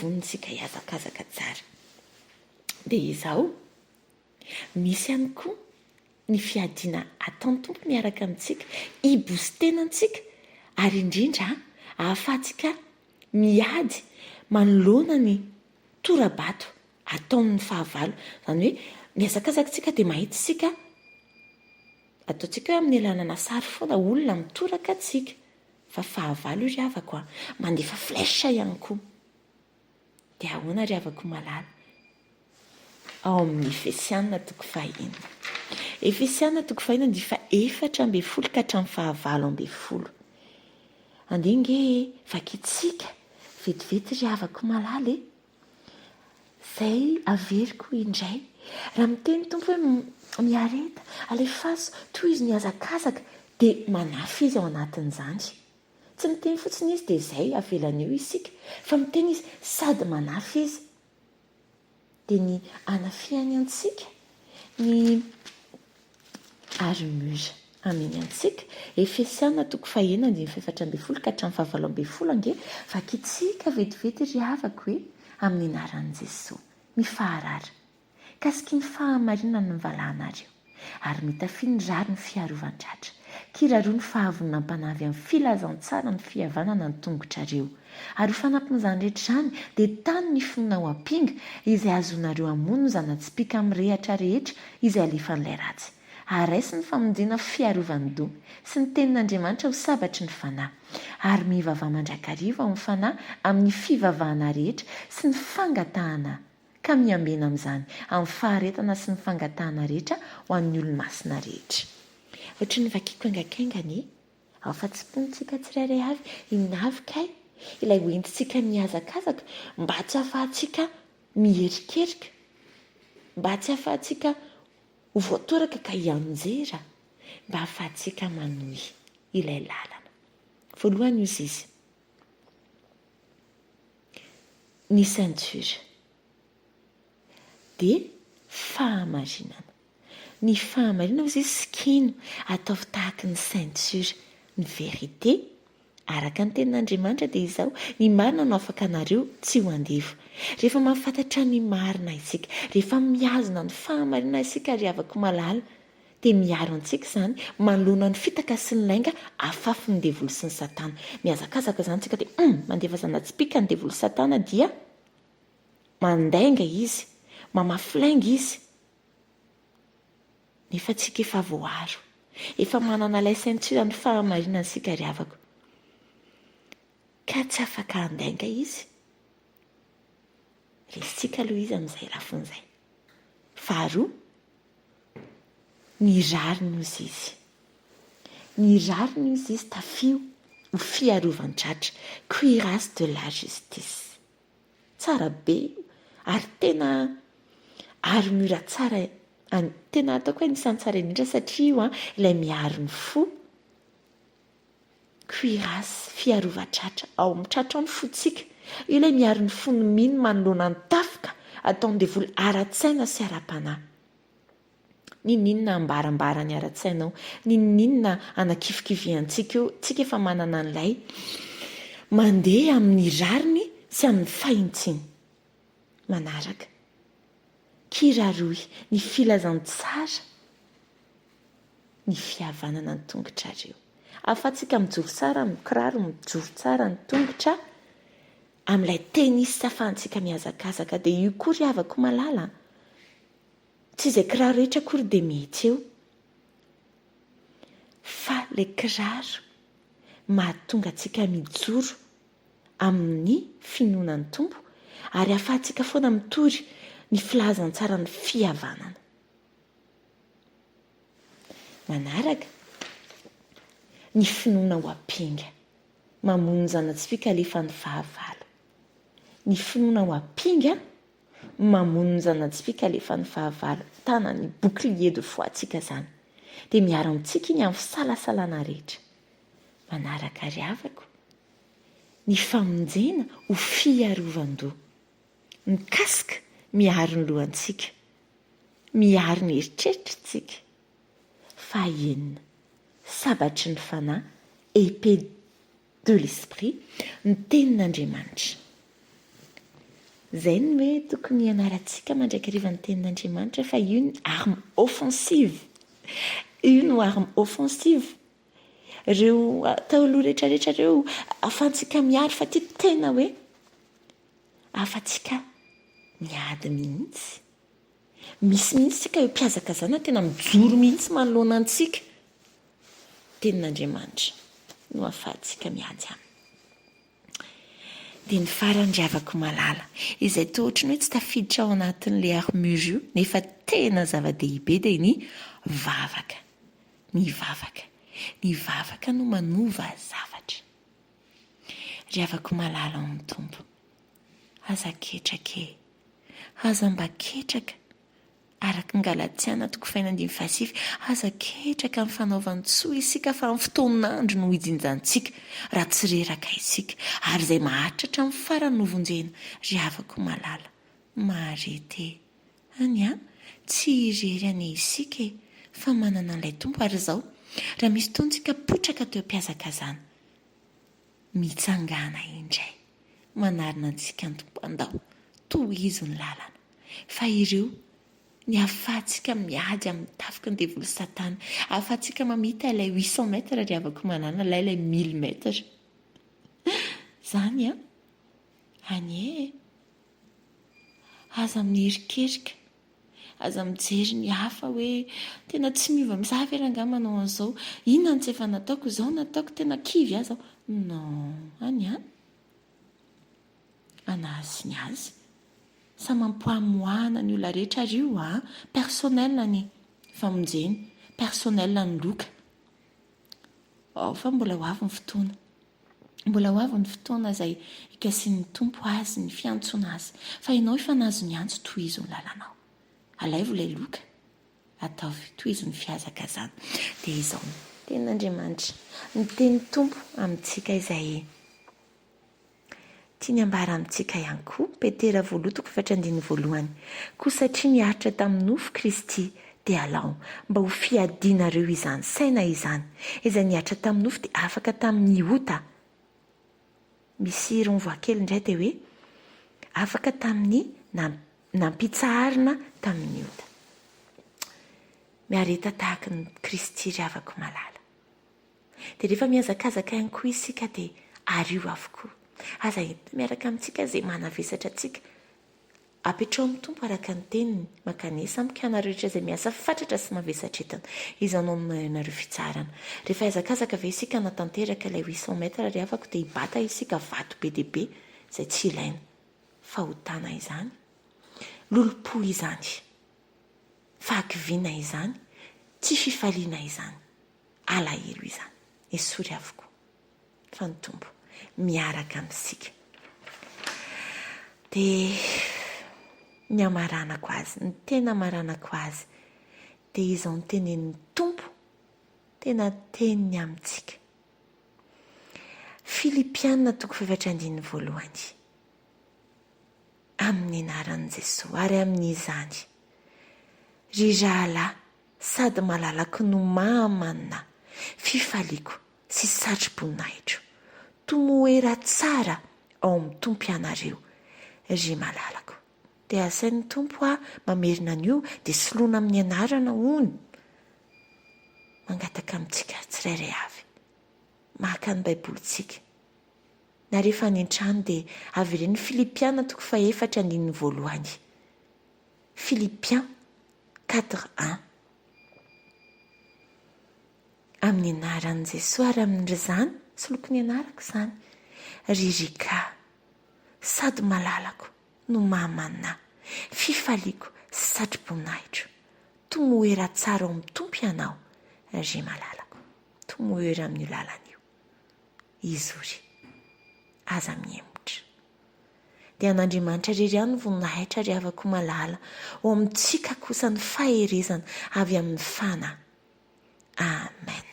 vonitsika hiazakazaka tsara dia izao misy ihany koa ny fiadiana ataony tompo miaraka amintsika hibostena antsika ary indrindra ahafahantsika miady manoloana ny torabato ataon'ny fahavalo izany hoe miazakazaka tsika dia mahitsitsika ataontsika hoe amin'ny alanana sary foana olona mitoraka atsika fa fahavalo io ry havako mandefa flèche ihany koa dia ahoana ry havako malala ao amin'ny Efesianina toko 5 Efesianina toko 5 dia fa 4:10 ka hatramin'ny 9:10 andinge vakitsika vetivety ry havako malala zay averiko indray raha miteny tompo hoe miareta alefaso toy izy ny hazakazaka dia manafy izy ao anatin'izany tsy miteny fotsiny izy dia izay avelany eo isika fa miteny izy sady manafy izy dia ny anafiany antsika ny armure aminy antsika Efesianina toko 5:4-10 ka hatramin'ny 9:10 ange vakitsika vetivety ry havako hoe amin'ny anaran'i Jesosy mifaharara kasika ny fahamarinana ny valahanareo ary mitafy ny rary ny fiarovan-dratra kiraroa ny fahavonina ampanavy amin'ny filazantsara ny fihavanana ny tongotrareo ary ho fanampin'izany rehetra izany dia tany ny fonina ho ampinga izay azonareo hamono zanatspika amin'ny rehatra rehetra izay alefan'ilay ratsy araisy ny famonjena fiarovany do sy ny tenin'Andriamanitra ho sabatry ny fanahy ary mivavaha mandrakariva ho ny fanahy amin'ny fivavahana rehetra sy ny fangatahana ka miambena amin'izany amin'ny faharetana sy ny fangatahana rehetra ho an'ny olo-masina rehetra. Ohatry ny vakiko aingaikaingany ao fa-tsiponitsika tsirairay avy inavika ilay hoentintsika mihazakazaka mba tsy hahafahantsika miherikerika mba tsy hahafahantsika ho voatoraka ka hianjera mba hahafahantsika manohy ilay lalana. Voalohany izy izy ny ceinture dia fahamarinana. Ny fahamarinana izy sikino ataovy tahaka ny ceinture ny vérité araka ny tenin'Andriamanitra dia izao ny marina no afaka anareo tsy ho andevo. Rehefa mahafantatra ny marina isika, rehefa mihazona ny fahamarinana isika ry havako malala dia miaro antsika izany manoloana ny fitaka sy ny lainga afafy ny devily sy ny satana. Mihazakazaka izany tsika dia mandefa zanatspika ny devily satana dia mandainga izy, mamafy izy. Nefa tsika efa voaro, efa manana ilay ceinture ny fahamarinana isika ry havako ka tsy afaka handainga izy. Resitsika aloha izy amin'izay lafin'izay. Faharoa, ny rariny izy izy. Ny rariny izy tafio ho fiarovan-dratra, cuirasse de la justice. Tsara be ary tena armure tsara, tena ataoko hoe nisan'ny tsara indrindra satria io ilay miaro ny fo. Cuirasse fiarovan-tratra ao amin'ny tratra ao ny fotsika. Io ilay miaro ny fo ny mino manoloana ny tafika ataony devoly ara-tsaina sy ara-panahy. Ninona ambarambara ny ara-tsainao, ninona anakifikiviantsika eo, tsika efa manana an'ilay mandeha amin'ny rariny sy amin'ny fahintsiny. Manaraka kiraroy ny filazantsara ny fihavanana ny tongotrareo. Ahafahantsika mijoro tsara amin'ny kiraro, mijoro tsara ny tongotra amin'ilay tenisy ahafahantsika mihazakazaka dia io koa ry havako malala. Tsy izay kiraro rehetra akory dia mety eo fa ilay kiraro mahatonga antsika mijoro amin'ny finoanan'ny tompo ary ahafahantsika foana mitory ny filazantsara ny fihavanana. Manaraka ny finoana ho ampinga mamono zanatspika alefa ny fahavalo. Ny finoana ho ampinga mamono ny zanatspika alefa ny fahavalo. Tanany bouclier de foi tsika izany dia miaro amintsika iny amin'ny fisalasalana rehetra. Manaraka ry havako ny famonjena ho fiarovan-doha. Ny kasika miaro ny lohantsika, miaro ny eritreritrintsika. Fahaenina sabatry ny fanahy, épée de l'esprit, ny tenin'Andriamanitra. zay no hoe tokony ianarantsika mandraikariva ny tenin'Andriamanitra fa io ny arme offensive. Io no arme offensive. Ireo atao aloha rehetrarehetra ireo ahafahantsika miary fa ty tena hoe ahafahantsika miady mihitsy. Misy mihitsy tsika eo mpiazakazana tena mijoro mihitsy manoloana antsika. Tenin'Andriamanitra no ahafahantsika miady aminy. Dia ny farany ravako malala izay toa ohatrany hoe tsy tafiditra ao anatin'ilay armure io nefa tena zava-dehibe dia ny vavaka. Ny vavaka. Ny vavaka no manova zavatra. Ravako malala ao amin'ny Tompo. Aza ketraka e. Aza mba ketraka. Araka ny Galatiana 5:26 aza ketraka amin'ny fanaovany tsoa isika fa amin'ny fotoan'andro no hijinjantsika raha tsy reraka isika ary izay mahatratra amin'ny farany novonjena ravako malala marety any tsy irery any isika fa manana an'ilay Tompo ary izao raha misy tontsika potraka teo mpiazakazana mitsangana indray manarina antsika ny Tompo andao toy izy ny lalana fa ireo ny ahafahantsika miady amin'ny tafiky ny devily satana, ahafahantsika mamita ilay 800 mètres ravako malala ilay 1000 mètres. Zany anie aza mierikerika, aza mijery ny hafa hoe tena tsy miova misavy ranga manao an'izao, inona ny tsy efa nataoko izao nataoko tena kivy aza. Non, anazy ny azy. Sa mampoamoana ny olona rehetra rio personnel ny famonjeny, personnel ny loka. Fa mbola ho avy ny fotoana. Mbola ho avy ny fotoana izay ikasian'ny Tompo azy ny fiantsoana azy. Fa ianao efa nahazo ny antso toy izy ny lalanao. Alaivo ilay loka. Ataovy toy izy ny fiazakazana. Dia izao tenin'Andriamanitra ny teny Tompo amintsika izay tia ny ambara amintsika ihany koa. Petera 2:1 koa satria niaritra tamin'ny nofo Kristy dia alao mba ho fiadianareo izany saina izany izay niaritra tamin'ny nofo dia afaka tamin'ny ota. Misy irony voakely indray dia hoe afaka tamin'ny nampitsaharina tamin'ny ota. Miareta tahaka ny Kristy ravako malala. Dia rehefa miazakazaka ihany koa isika dia ario avokoa. Aza miaraka amintsika izay manavesatra antsika. Apetrao amin'ny Tompo araka ny teniny makanesa amikanareo rehetra izay miasa fatratra sy mavesatra entana. Izanao aminareo fitsarana. Rehefa azakazaka ve isika natanteraka ilay 800 mètres ravako dia hibata isika vato be dia be izay tsy ilaina. Fahotana izany. Lolo-po izany. Fahakiviana izany. Tsy fifaliana izany. Alahelo izany. Esory avokoa. Fa ny Tompo miaraka amintsika. Dia ny amaranako azy, ny tena amaranako azy dia izao ny tenen'ny Tompo tena teniny amintsika. Filipianina 4:1 amin'ny anaran'i Jesosy ary amin'izany ry rahalahy sady malalaka no mahamanina fifaliako sy satrim-boninahitro tomoera tsara ao amin'ny Tompo ianareo ry malalako. Dia asain'ny Tompo mamerina an'io dia soloina amin'ny anarana hono. Mangataka amintsika tsirairay avy. Maka ny baibolitsika. Na rehefa ny an-trano dia avy ireny Filipianina 4:1. Filipian 4:1. Amin'ny anaran'i Jesosy ary amin'ny zany soloko ny anarako izany ririka sady malalako no mahamanina fifaliako sy satrim-boninahitro tomoera tsara ao amin'ny Tompo ianao ry malalako. Tomoera amin'ny lalana io izory aza miemotra. Dia an'Andriamanitra rery ihany voninahitra ry havako malala ao amintsika kosa ny faherezana avy amin'ny fana. Amen.